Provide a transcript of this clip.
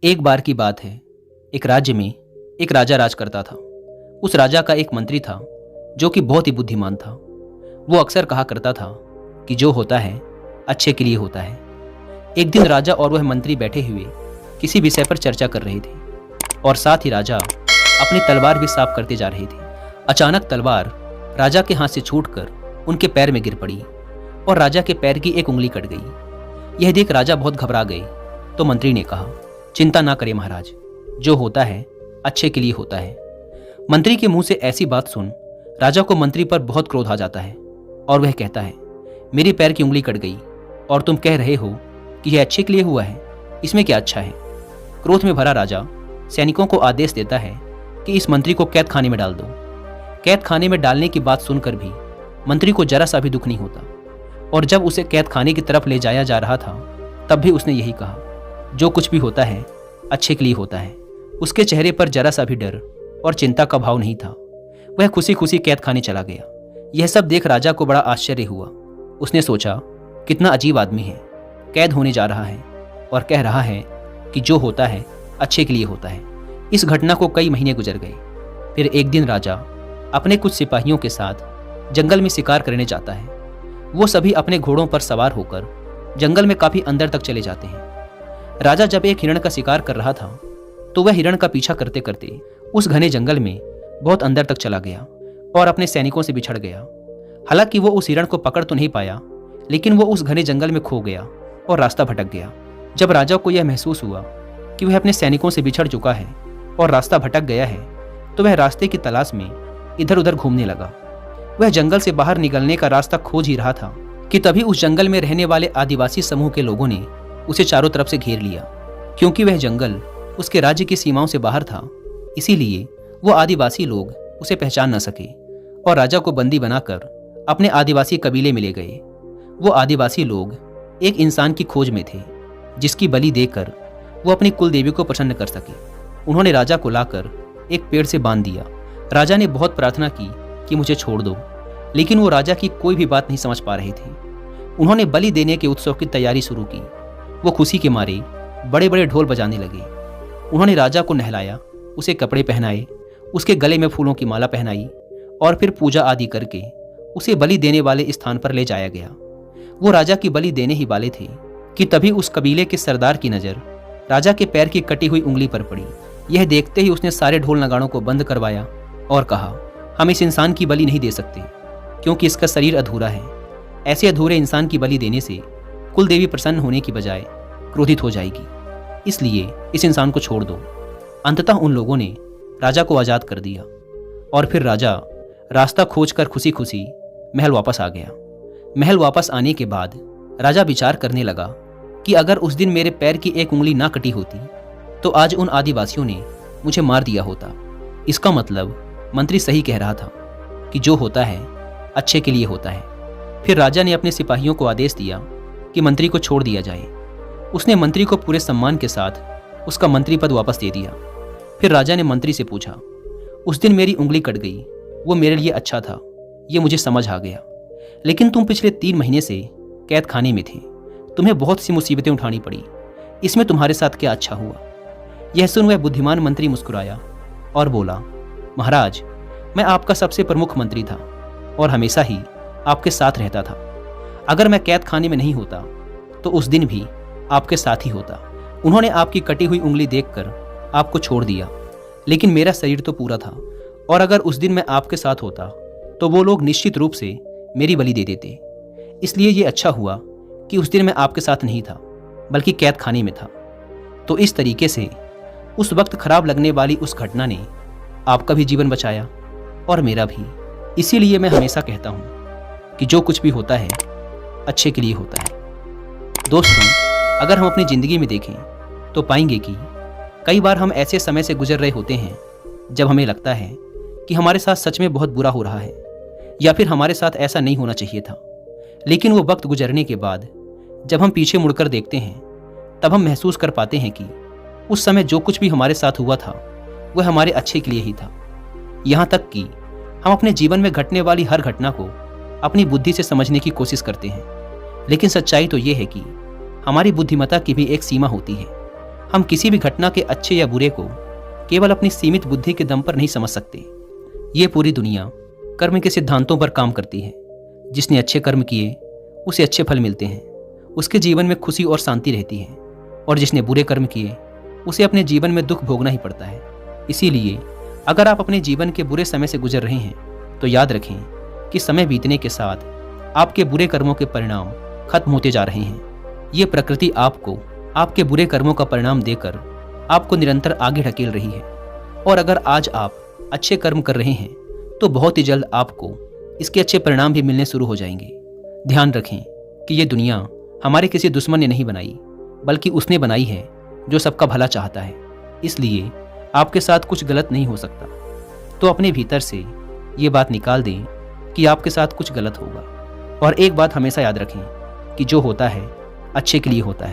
एक बार की बात है। एक राज्य में एक राजा राज करता था। उस राजा का एक मंत्री था जो कि बहुत ही बुद्धिमान था। वो अक्सर कहा करता था कि जो होता है अच्छे के लिए होता है। एक दिन राजा और वह मंत्री बैठे हुए किसी विषय पर चर्चा कर रहे थे और साथ ही राजा अपनी तलवार भी साफ करते जा रहे थे। अचानक तलवार राजा के हाथ से छूटकर उनके पैर में गिर पड़ी और राजा के पैर की एक उंगली कट गई। यह देख राजा बहुत घबरा गए तो मंत्री ने कहा, चिंता ना करें महाराज, जो होता है अच्छे के लिए होता है। मंत्री के मुंह से ऐसी बात सुन राजा को मंत्री पर बहुत क्रोध आ जाता है और वह कहता है, मेरे पैर की उंगली कट गई और तुम कह रहे हो कि यह अच्छे के लिए हुआ है, इसमें क्या अच्छा है। क्रोध में भरा राजा सैनिकों को आदेश देता है कि इस मंत्री को कैद खाने में डाल दो। कैद खाने में डालने की बात सुनकर भी मंत्री को जरा सा भी दुख नहीं होता और जब उसे कैद खाने की तरफ ले जाया जा रहा था तब भी उसने यही कहा, जो कुछ भी होता है अच्छे के लिए होता है। उसके चेहरे पर जरा सा भी डर और चिंता का भाव नहीं था। वह खुशी खुशी कैद खाने चला गया। यह सब देख राजा को बड़ा आश्चर्य हुआ। उसने सोचा, कितना अजीब आदमी है, कैद होने जा रहा है और कह रहा है कि जो होता है अच्छे के लिए होता है। इस घटना को कई महीने गुजर गए। फिर एक दिन राजा अपने कुछ सिपाहियों के साथ जंगल में शिकार करने जाता है। वो सभी अपने घोड़ों पर सवार होकर जंगल में काफी अंदर तक चले जाते हैं। राजा जब एक हिरण का शिकार कर रहा था तो वह हिरण का पीछा करते करते उस घने जंगल में बहुत अंदर तक चला गया और अपने सैनिकों से बिछड़ गया। हालांकि वो उस हिरण को पकड़ तो नहीं पाया, लेकिन वो उस घने जंगल में खो गया और रास्ता भटक गया। जब राजा को यह महसूस हुआ कि वह अपने सैनिकों से बिछड़ चुका है और रास्ता भटक गया है तो वह रास्ते की तलाश में इधर उधर घूमने लगा। वह जंगल से बाहर निकलने का रास्ता खोज ही रहा था कि तभी उस जंगल में रहने वाले आदिवासी समूह के लोगों ने उसे चारों तरफ से घेर लिया। क्योंकि वह जंगल उसके राज्य की सीमाओं से बाहर था, इसीलिए वो आदिवासी लोग उसे पहचान न सके और राजा को बंदी बनाकर अपने आदिवासी कबीले में ले गए। वो आदिवासी लोग एक इंसान की खोज में थे जिसकी बलि देकर वो अपनी कुल देवी को प्रसन्न कर सके। उन्होंने राजा को लाकर एक पेड़ से बांध दिया। राजा ने बहुत प्रार्थना की कि मुझे छोड़ दो, लेकिन वो राजा की कोई भी बात नहीं समझ पा रहे थे। उन्होंने बलि देने के उत्सव की तैयारी शुरू की। वो खुशी के मारे बड़े बड़े ढोल बजाने लगे। उन्होंने राजा को नहलाया, उसे कपड़े पहनाए, उसके गले में फूलों की माला पहनाई और फिर पूजा आदि करके उसे बलि देने वाले स्थान पर ले जाया गया। वो राजा की बलि देने ही वाले थे कि तभी उस कबीले के सरदार की नज़र राजा के पैर की कटी हुई उंगली पर पड़ी। यह देखते ही उसने सारे ढोल नगाड़ों को बंद करवाया और कहा, हम इस इंसान की बलि नहीं दे सकते क्योंकि इसका शरीर अधूरा है। ऐसे अधूरे इंसान की बलि देने से कुल देवी प्रसन्न होने की बजाय क्रोधित हो जाएगी, इसलिए इस इंसान को छोड़ दो। अंततः उन लोगों ने राजा को आज़ाद कर दिया और फिर राजा रास्ता खोजकर खुशी खुशी महल वापस आ गया। महल वापस आने के बाद राजा विचार करने लगा कि अगर उस दिन मेरे पैर की एक उंगली ना कटी होती तो आज उन आदिवासियों ने मुझे मार दिया होता। इसका मतलब मंत्री सही कह रहा था कि जो होता है अच्छे के लिए होता है। फिर राजा ने अपने सिपाहियों को आदेश दिया कि मंत्री को छोड़ दिया जाए। उसने मंत्री को पूरे सम्मान के साथ उसका मंत्री पद वापस दे दिया। फिर राजा ने मंत्री से पूछा, उस दिन मेरी उंगली कट गई, वो मेरे लिए अच्छा था, ये मुझे समझ आ गया, लेकिन तुम पिछले 3 महीने से कैद खाने में थे, तुम्हें बहुत सी मुसीबतें उठानी पड़ी, इसमें तुम्हारे साथ क्या अच्छा हुआ। यह सुन वह बुद्धिमान मंत्री मुस्कुराया और बोला, महाराज, मैं आपका सबसे प्रमुख मंत्री था और हमेशा ही आपके साथ रहता था। अगर मैं कैद खाने में नहीं होता तो उस दिन भी आपके साथ ही होता। उन्होंने आपकी कटी हुई उंगली देखकर आपको छोड़ दिया, लेकिन मेरा शरीर तो पूरा था और अगर उस दिन मैं आपके साथ होता तो वो लोग निश्चित रूप से मेरी बलि दे देते। इसलिए ये अच्छा हुआ कि उस दिन मैं आपके साथ नहीं था बल्कि कैद खाने में था। तो इस तरीके से उस वक्त खराब लगने वाली उस घटना ने आपका भी जीवन बचाया और मेरा भी। इसीलिए मैं हमेशा कहता हूँ कि जो कुछ भी होता है अच्छे के लिए होता है। दोस्तों, अगर हम अपनी ज़िंदगी में देखें तो पाएंगे कि कई बार हम ऐसे समय से गुजर रहे होते हैं जब हमें लगता है कि हमारे साथ सच में बहुत बुरा हो रहा है या फिर हमारे साथ ऐसा नहीं होना चाहिए था। लेकिन वो वक्त गुजरने के बाद जब हम पीछे मुड़कर देखते हैं तब हम महसूस कर पाते हैं कि उस समय जो कुछ भी हमारे साथ हुआ था वह हमारे अच्छे के लिए ही था। यहाँ तक कि हम अपने जीवन में घटने वाली हर घटना को अपनी बुद्धि से समझने की कोशिश करते हैं, लेकिन सच्चाई तो ये है कि हमारी बुद्धिमत्ता की भी एक सीमा होती है। हम किसी भी घटना के अच्छे या बुरे को केवल अपनी सीमित बुद्धि के दम पर नहीं समझ सकते। ये पूरी दुनिया कर्म के सिद्धांतों पर काम करती है। जिसने अच्छे कर्म किए उसे अच्छे फल मिलते हैं, उसके जीवन में खुशी और शांति रहती है, और जिसने बुरे कर्म किए उसे अपने जीवन में दुख भोगना ही पड़ता है। इसीलिए अगर आप अपने जीवन के बुरे समय से गुजर रहे हैं तो याद रखें कि समय बीतने के साथ आपके बुरे कर्मों के परिणाम खत्म होते जा रहे हैं। ये प्रकृति आपको आपके बुरे कर्मों का परिणाम देकर आपको निरंतर आगे ढकेल रही है। और अगर आज आप अच्छे कर्म कर रहे हैं तो बहुत ही जल्द आपको इसके अच्छे परिणाम भी मिलने शुरू हो जाएंगे। ध्यान रखें कि ये दुनिया हमारे किसी दुश्मन ने नहीं बनाई, बल्कि उसने बनाई है जो सबका भला चाहता है। इसलिए आपके साथ कुछ गलत नहीं हो सकता। तो अपने भीतर से ये बात निकाल दें कि आपके साथ कुछ गलत होगा। और एक बात हमेशा याद रखें कि जो होता है अच्छे के लिए होता है।